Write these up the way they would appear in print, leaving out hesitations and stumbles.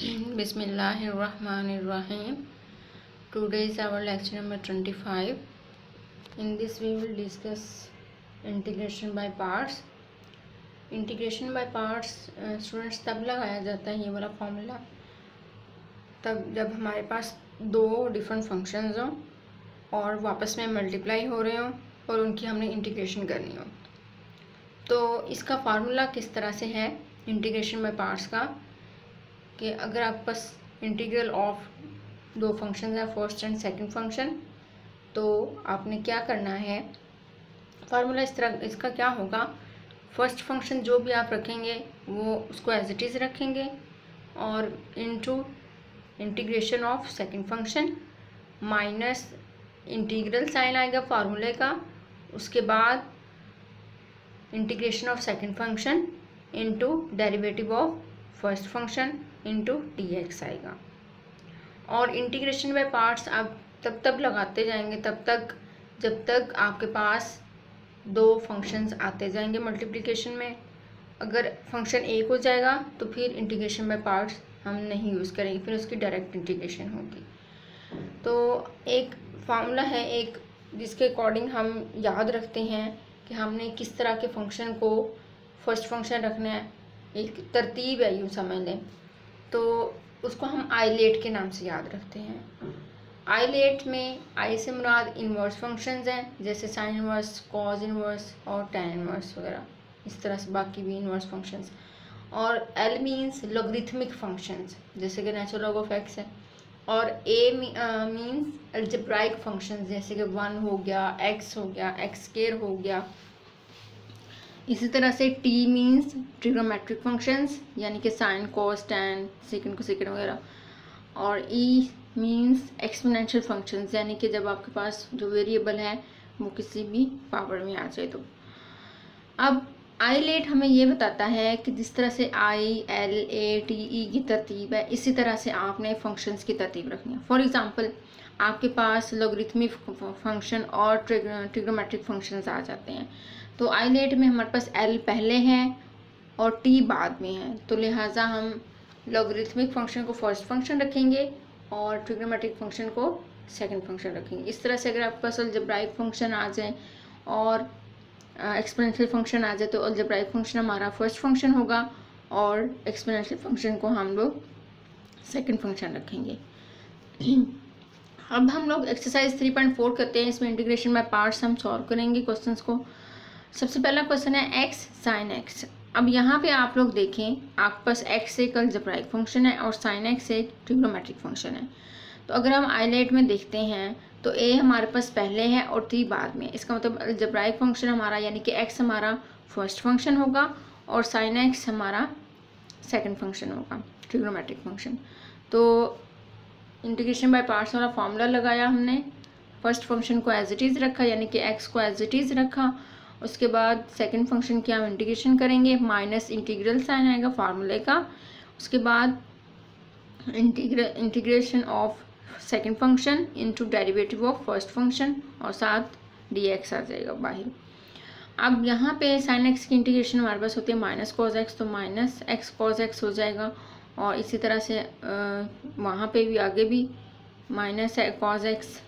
Bismillahirrahmanirrahim. Today is our lecture number 25. In this we will discuss integration by parts. Integration by parts students तब लगाया जाता है ये वाला फॉर्मूला तब जब हमारे पास दो डिफरेंट फंक्शंस हों और वापस में मल्टीप्लाई हो रहे हों और उनकी हमने इंटीग्रेशन करनी हो। तो इसका फार्मूला किस तरह से है इंटीग्रेशन बाय पार्ट्स का कि अगर आपके पास इंटीग्रल ऑफ दो फंक्शन है, फर्स्ट एंड सेकंड फंक्शन, तो आपने क्या करना है, फार्मूला इस तरह इसका क्या होगा, फर्स्ट फंक्शन जो भी आप रखेंगे वो उसको एज इट इज़ रखेंगे और into integration of second function minus integral sign आएगा फार्मूले का, उसके बाद integration of second function into derivative of first function into dx आएगा। और इंटीग्रेशन बाय पार्ट्स आप तब लगाते जाएंगे तब तक जब तक आपके पास दो फंक्शंस आते जाएंगे मल्टीप्लिकेशन में। अगर फंक्शन एक हो जाएगा तो फिर इंटीग्रेशन बाय पार्ट्स हम नहीं यूज़ करेंगे, फिर उसकी डायरेक्ट इंटीग्रेशन होगी। तो एक फार्मूला है एक जिसके अकॉर्डिंग हम याद रखते हैं कि हमने किस तरह के फंक्शन को फर्स्ट फंक्शन रखना है, एक तरतीब है यूँ समझ लें। तो उसको हम आइलेट के नाम से याद रखते हैं। आइलेट में आई से मुराद इन्वर्स फंक्शंस हैं, जैसे साइन इन्वर्स, कॉज इन्वर्स और टैन इन्वर्स वगैरह, इस तरह से बाकी भी इन्वर्स फंक्शंस। और एल मीन्स लॉगरिथमिक फंक्शंस जैसे कि नेचुरल लॉग ऑफ एक्स है। और ए मीन्स अलजेब्राइक फंक्शंस जैसे कि 1 हो गया, एक्स हो गया, एक्स स्क्वायर हो गया। इसी तरह से टी मीन्स ट्रिग्नोमेट्रिक फंक्शंस यानी कि साइन, कॉस, टैन, सेकंड को सेकंड वगैरह। और ई मीन्स एक्सपोनेंशियल फंक्शंस यानी कि जब आपके पास जो वेरिएबल है वो किसी भी पावर में आ जाए। तो अब आइलेट हमें ये बताता है कि जिस तरह से आई, एल, ए, टी, ई की तरतीब है इसी तरह से आपने फंक्शंस की तरतीब रखनी है। फॉर एग्जांपल आपके पास लॉगरिथमिक फंक्शन और ट्रिग्नोमेट्रिक फंक्शंस आ जाते हैं, तो आइलेट में हमारे पास एल पहले है और टी बाद में है, तो लिहाजा हम लॉगरिथमिक फंक्शन को फर्स्ट फंक्शन रखेंगे और ट्रिग्नोमेट्रिक फंक्शन को सेकंड फंक्शन रखेंगे। इस तरह से अगर आपके पास अलजेब्राइक फंक्शन आ जाए और एक्सपोनेंशियल फंक्शन आ जाए तो अलजेब्राइक फंक्शन हमारा फर्स्ट फंक्शन होगा और एक्सपोनेंशियल फंक्शन को हम लोग सेकंड फंक्शन रखेंगे। अब हम लोग एक्सरसाइज 3.4 करते हैं, इसमें इंटीग्रेशन बाय पार्ट्स हम सॉल्व करेंगे क्वेश्चंस को। सबसे पहला क्वेश्चन है एक्स साइन एक्स। अब यहाँ पे आप लोग देखें आपके पास एक्स एक अलजेब्राइक फंक्शन है और साइन एक्स एक ट्रिग्नोमेट्रिक फंक्शन है। तो अगर हम आइलेट में देखते हैं तो ए हमारे पास पहले है और टी बाद में, इसका मतलब अलजेब्राइक फंक्शन हमारा यानी कि एक्स हमारा फर्स्ट फंक्शन होगा और साइन एक्स हमारा सेकंड फंक्शन होगा, ट्रिग्नोमेट्रिक फंक्शन। तो इंटीग्रेशन बाय पार्ट्स वाला फॉर्मूला लगाया हमने, फर्स्ट फंक्शन को एज इट इज़ रखा यानी कि एक्स को एज इट इज़ रखा, उसके बाद सेकंड फंक्शन की हम इंटीग्रेशन करेंगे, माइनस इंटीग्रल साइन आएगा फार्मूले का, उसके बाद integration of second function into derivative of first function और साथ dx आ जाएगा बाहर। अब यहाँ पे साइन एक्स की इंटीग्रेशन हमारे पास होती है माइनस कॉज एक्स, तो माइनस एक्स कॉज एक्स हो जाएगा। और इसी तरह से वहाँ पे भी आगे भी माइनस कॉज एक्स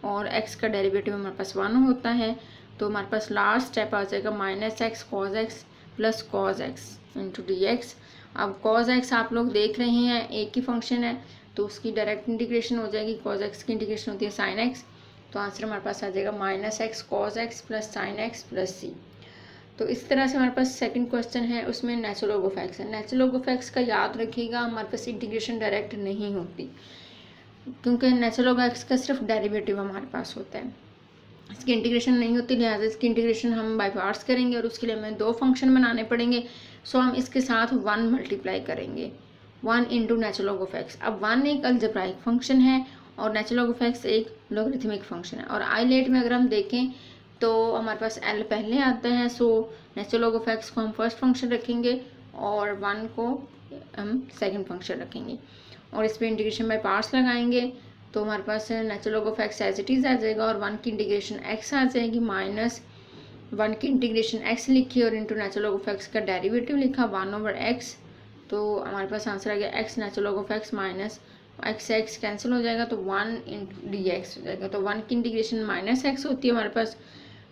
और एक्स का डेरिवेटिव हमारे पास 1 होता है, तो हमारे पास लास्ट स्टेप आ जाएगा minus x cos x plus cos x into dx। अब कॉज एक्स आप लोग देख रहे हैं एक ही फंक्शन है तो उसकी डायरेक्ट इंटीग्रेशन हो जाएगी, कॉज एक्स की इंटीग्रेशन होती है साइन एक्स, तो आंसर हमारे पास आ जाएगा minus x cos x plus sin x plus c. तो इस तरह से हमारे पास सेकंड क्वेश्चन है, उसमें नेचुरल लॉग ऑफ एक्स है। नेचुरल लॉग ऑफ एक्स का याद रखिएगा हमारे पास इंटीग्रेशन डायरेक्ट नहीं होती क्योंकि नेचुरल लॉग एक्स का सिर्फ डेरिवेटिव हमारे पास होता है, इसकी इंटीग्रेशन नहीं होती, लिहाजा इसकी इंटीग्रेशन हम बाय पार्ट्स करेंगे और उसके लिए हमें दो फंक्शन बनाने पड़ेंगे। सो हम इसके साथ 1 मल्टीप्लाई करेंगे, 1 into natural log of x. अब 1 एक अलजेब्राइक फंक्शन है और नेचुरल लॉग ऑफ एक्स एक लॉगरिथमिक फंक्शन है। और आइलेट में अगर हम देखें तो हमारे पास एल पहले आता है, so natural log of x को हम फर्स्ट फंक्शन रखेंगे और 1 को हम सेकंड फंक्शन रखेंगे और इस पर इंटीग्रेशन बाय पार्ट्स लगाएंगे तो हमारे पास natural log of x as it is आ जाएगा और 1 की इंटीग्रेशन एक्स आ जाएगी, माइनस 1 की इंटीग्रेशन एक्स लिखी और into natural log of x का डेरिवेटिव लिखा 1/x तो हमारे पास आंसर आ गया x natural log of x minus x cancel हो जाएगा तो 1 इन डी एक्स हो जाएगा। तो 1 की इंटीग्रेशन माइनस एक्स होती है हमारे पास,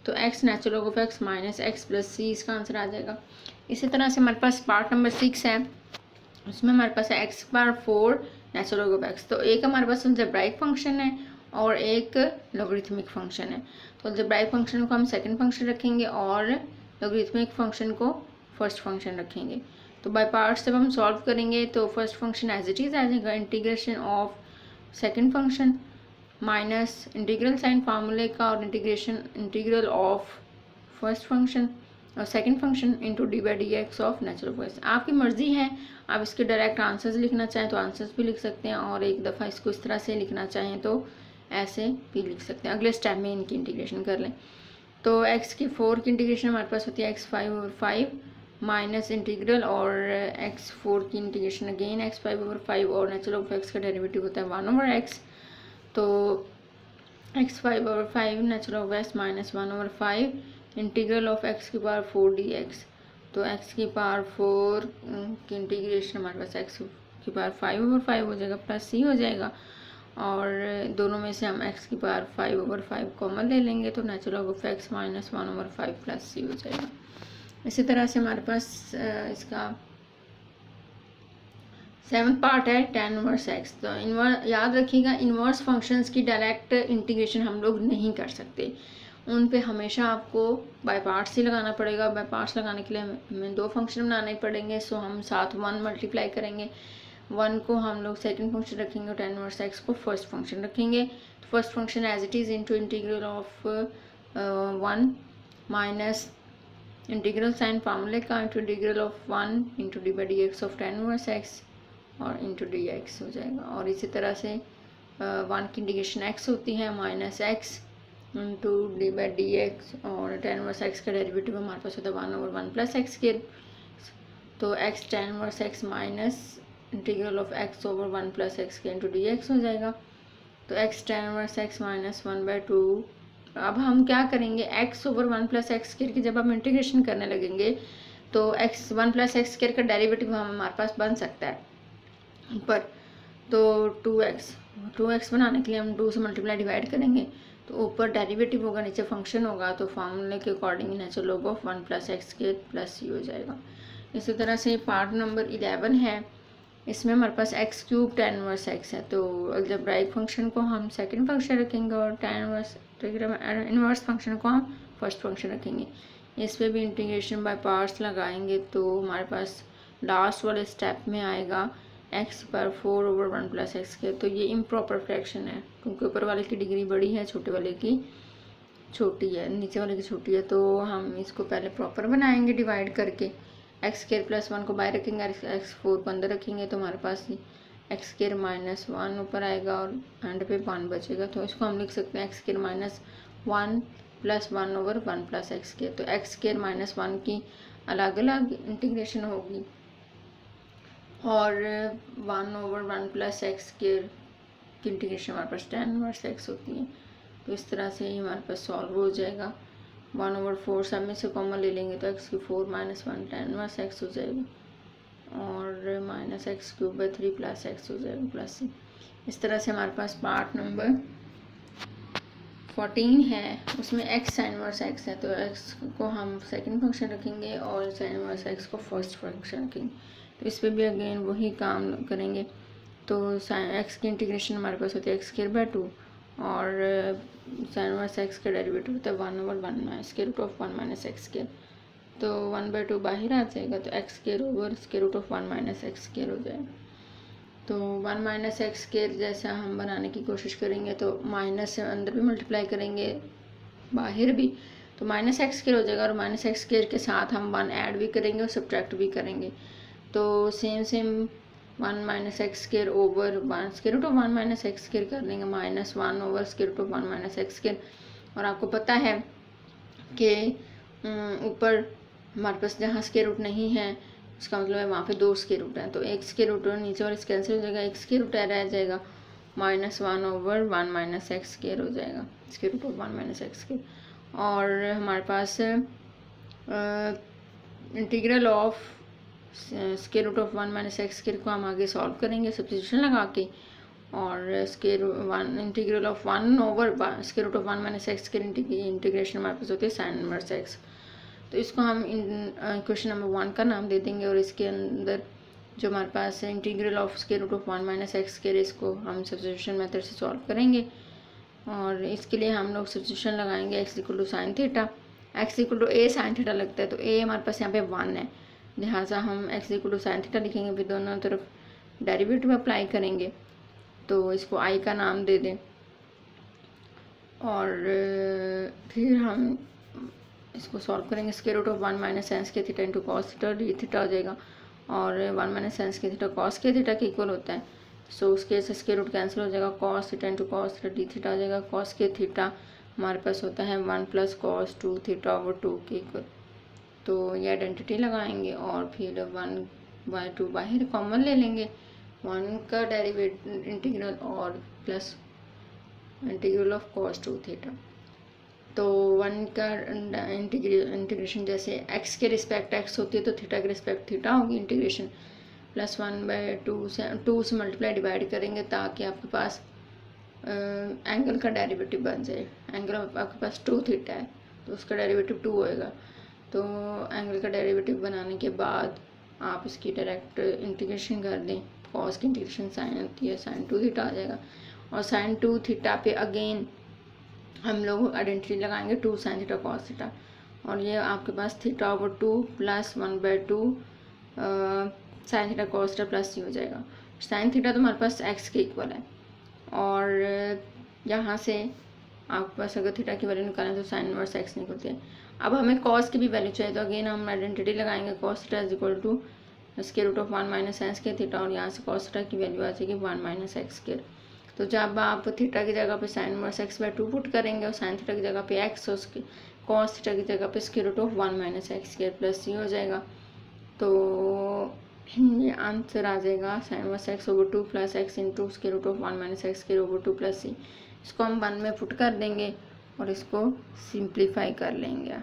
तो x natural log of x minus x plus c इसका आंसर आ जाएगा। इसी तरह से हमारे पास पार्ट नंबर 6 है, उसमें हमारे पास है x power 4 natural log of x. तो एक हमारे पास अलजेब्राइक फंक्शन है और एक लॉगरिथमिक फंक्शन है। तो अलजेब्राइक फंक्शन को हम सेकंड फंक्शन रखेंगे और लॉगरिथमिक फंक्शन को फर्स्ट फंक्शन रखेंगे। तो बाय पार्ट्स जब हम सॉल्व करेंगे तो first function as it is आ जाएगा, integration of second function minus integral sign फार्मूले का और इंटीग्रल ऑफ फर्स्ट फंक्शन और second function into d by d x of natural log of x. आपकी मर्जी है, आप इसके डायरेक्ट आंसर्स लिखना चाहें तो आंसर्स भी लिख सकते हैं और एक दफ़ा इसको इस तरह से लिखना चाहें तो ऐसे भी लिख सकते हैं। अगले स्टेप में इनकी इंटीग्रेशन कर लें। तो एक्स की 4 की इंटीग्रेशन हमारे पास होती है एक्स 5 ओवर 5 माइनस इंटीग्रल और एक्स 4 की इंटीग्रेशन अगेन एक्स 5 ओवर 5 और नेचुरल लॉग ऑफ एक्स का डेरिवेटिव होता है 1 ओवर एक्स। तो x 5 over 5 natural log of x minus 1 over 5 integral of x की पावर 4 डी एक्स। तो एक्स की पावर 4 की इंटीग्रेशन हमारे पास एक्स की पावर 5 ओवर 5 हो जाएगा प्लस सी हो जाएगा और दोनों में से हम एक्स की पावर 5 ओवर 5 कॉमन ले लेंगे तो natural log of x minus 1 over 5 plus सी हो जाएगा। इसी तरह से हमारे पास इसका 7th पार्ट है tan इनवर्स एक्स। तो याद रखिएगा इनवर्स फंक्शंस की डायरेक्ट इंटीग्रेशन हम लोग नहीं कर सकते, उन पे हमेशा आपको बाय पार्ट्स ही लगाना पड़ेगा। बाय पार्ट्स लगाने के लिए हमें 2 फंक्शन बनाने पड़ेंगे। सो हम साथ 1 मल्टीप्लाई करेंगे, 1 को हम लोग सेकंड फंक्शन रखेंगे और tan इनवर्स एक्स को फर्स्ट फंक्शन रखेंगे। तो first function as it is into integral of 1 minus integral sign फार्मूले का into integral of 1 into d by d x of tan inverse x और इंटू डी एक्स हो जाएगा। और इसी तरह से 1 की इंटीग्रेशन एक्स होती है minus x into d by d x और tan इनवर्स एक्स का डेरिवेटिव हमारे पास होता है 1 ओवर 1 प्लस एक्स के। तो x tan inverse x minus integral of x over 1 plus x के इंटू डी एक्स हो जाएगा। तो x tan inverse x minus 1/2। अब हम क्या करेंगे, x over 1 plus x square की जब हम इंटीग्रेशन करने लगेंगे तो एक्स 1 प्लस एक्स स्क्वायर का डेरिवेटिव हमारे पास बन सकता है ऊपर। तो 2x बनाने के लिए हम 2 से मल्टीप्लाई डिवाइड करेंगे तो ऊपर डेरिवेटिव होगा नीचे फंक्शन होगा, तो फार्मूले के according natural log of 1 plus x square plus सी हो जाएगा। इसी तरह से पार्ट नंबर 11 है, इसमें हमारे पास x cube tan inverse x है। तो अलजेब्राइक फंक्शन को हम सेकंड फंक्शन रखेंगे और tan इनवर्स फंक्शन को हम फर्स्ट फंक्शन रखेंगे। इस पर भी इंटीग्रेशन बाय पार्ट्स लगाएंगे तो हमारे पास लास्ट वाले स्टेप में आएगा एक्स पर 4 ओवर 1 प्लस एक्स के। तो ये इम्प्रॉपर फ्रैक्शन है क्योंकि ऊपर वाले की डिग्री बड़ी है, छोटे वाले की छोटी है, नीचे वाले की छोटी है। तो हम इसको पहले प्रॉपर बनाएंगे डिवाइड करके। एक्स स्क्वायर प्लस 1 को बाहर रखेंगे, एक्स 4 को अंदर रखेंगे तो हमारे पास एक्स स्क्वायर माइनस 1 ऊपर आएगा और एंड पे 1 बचेगा। तो इसको हम लिख सकते हैं x square minus 1 plus 1 over 1 plus x square. तो एक्स स्क्वायर माइनस 1 की अलग अलग इंटीग्रेशन होगी और 1 ओवर 1 प्लस एक्स स्क्वायर की इंटीग्रेशन हमारे पास tan इनवर्स एक्स होती है। तो इस तरह से ही हमारे पास सॉल्व हो जाएगा। 1 ओवर 4 सब में से कॉमन ले लेंगे तो एक्स की 4 माइनस 1 tan इनवर्स एक्स हो जाएगा और minus x cube by 3 plus x हो जाएगा प्लस सी। इस तरह से हमारे पास पार्ट नंबर 14 है, उसमें एक्स साइन इनवर्स एक्स है। तो एक्स को हम सेकंड फंक्शन रखेंगे और साइन इनवर्स एक्स को फर्स्ट फंक्शन रखेंगे। तो इस पर भी अगेन वही काम करेंगे। तो साइन एक्स की इंटीग्रेशन हमारे पास होती है एक्स स्क्वायर बाय 2 और साइन इनवर्स एक्स का डेरिवेटिव होता है 1 over 1 minus square root of 1 minus x square. तो 1/2 बाहर आ जाएगा तो x square over square root of 1 minus x square हो जाएगा। तो 1 माइनस एक्स स्क्वायर जैसा हम बनाने की कोशिश करेंगे तो माइनस से अंदर भी मल्टीप्लाई करेंगे बाहर भी, तो माइनस एक्स स्क्वायर हो जाएगा और माइनस एक्स स्क्वायर के साथ हम 1 ऐड भी करेंगे और सब्ट्रैक्ट भी करेंगे। तो same 1 minus x square over 1 square root of 1 minus x square कर लेंगे minus 1 over square root of 1 minus x square. और आपको पता है कि ऊपर हमारे पास जहाँ स्क्वायर रूट नहीं है उसका मतलब है वहाँ पे 2 स्क्वायर रूट हैं। तो एक स्क्वायर रूट नीचे वाले कैंसिल हो जाएगा, एक स्क्वायर रूट रह जाएगा minus 1 over 1 minus x square हो जाएगा square root of 1 minus x square. और हमारे पास integral of square root of 1 minus x square को हम आगे सॉल्व करेंगे सब्स्टिट्यूशन लगा के, और square one integral of 1 over square root of 1 minus x square integration हमारे पास होती है साइन इनवर्स एक्स। तो इसको हम क्वेश्चन नंबर 1 का नाम दे देंगे, और इसके अंदर जो हमारे पास है integral of square root of 1 minus x square, इसको हम सब्स्टिट्यूशन मेथड से सॉल्व करेंगे। और इसके लिए हम लोग सब्स्टिट्यूशन लगाएंगे x equal to sine theta, x equal to a sine theta लगता है, तो a हमारे पास यहाँ पे 1 है, लिहाजा हम x equal to sine theta लिखेंगे, फिर दोनों तरफ डेरिवेटिव अप्लाई करेंगे, तो इसको i का नाम दे दें। और फिर हम इसको सॉल्व करेंगे, square root of 1 minus sine के theta into cos theta, d theta हो जाएगा, और 1 माइनस साइन के थीटा कॉस के थीटा के इक्वल होता है, सो उसके स्क्वायर रूट कैंसिल हो जाएगा, cos theta into cos theta d theta हो जाएगा। कॉस के थीटा हमारे पास होता है 1 प्लस कॉस 2 थीटा ओवर 2 के इक्वल, तो ये आइडेंटिटी लगाएंगे, और फिर 1/2 बाहर कॉमन ले लेंगे, 1 का डेरिवेटिव इंटीग्रल और plus integral of cos 2 theta. तो 1 का इंटीग्रेशन जैसे x के रिस्पेक्ट x होती है तो थीटा के रिस्पेक्ट थीटा होगी इंटीग्रेशन, प्लस 1/2 से 2 से मल्टीप्लाई डिवाइड करेंगे ताकि आपके पास एंगल का डेरिवेटिव बन जाए। एंगल आपके पास 2 थीटा है तो उसका डेरिवेटिव 2 होएगा, तो एंगल का डेरिवेटिव बनाने के बाद आप इसकी डायरेक्ट इंटीग्रेशन कर दें, कॉस की इंटीग्रेशन साइन होती है, साइन 2 थीटा आ जाएगा, और साइन 2 थीटा पे अगेन हम लोग आइडेंटिटी लगाएंगे 2 साइन थीटा कॉस थीटा, और ये आपके पास theta over 2 plus 1/2 sine theta cos theta plus सी हो जाएगा। साइन थीटा तो हमारे पास x के इक्वल है, और यहाँ से आपके पास अगर थीटा की वैल्यू निकालें तो साइन इनवर्स x निकलती है। अब हमें कॉस की भी वैल्यू चाहिए, तो अगेन हम आइडेंटिटी लगाएंगे, cos theta is equal to square root of 1 minus sine square theta, और यहाँ से कॉस थीटा की वैल्यू आ जाएगी 1 माइनस एक्स स्क्वायर। तो जब आप थीटा की जगह पे साइन इनवर्स x/2 पुट करेंगे और साइन थीटा की जगह पे x और उसके कॉस थीटा की जगह पे square root of 1 minus x square plus सी हो जाएगा, तो ये आंसर आ जाएगा sine inverse x over 2 plus x into square root of 1 minus x square over 2 plus C. इसको हम 1 में पुट कर देंगे और इसको सिंप्लीफाई कर लेंगे।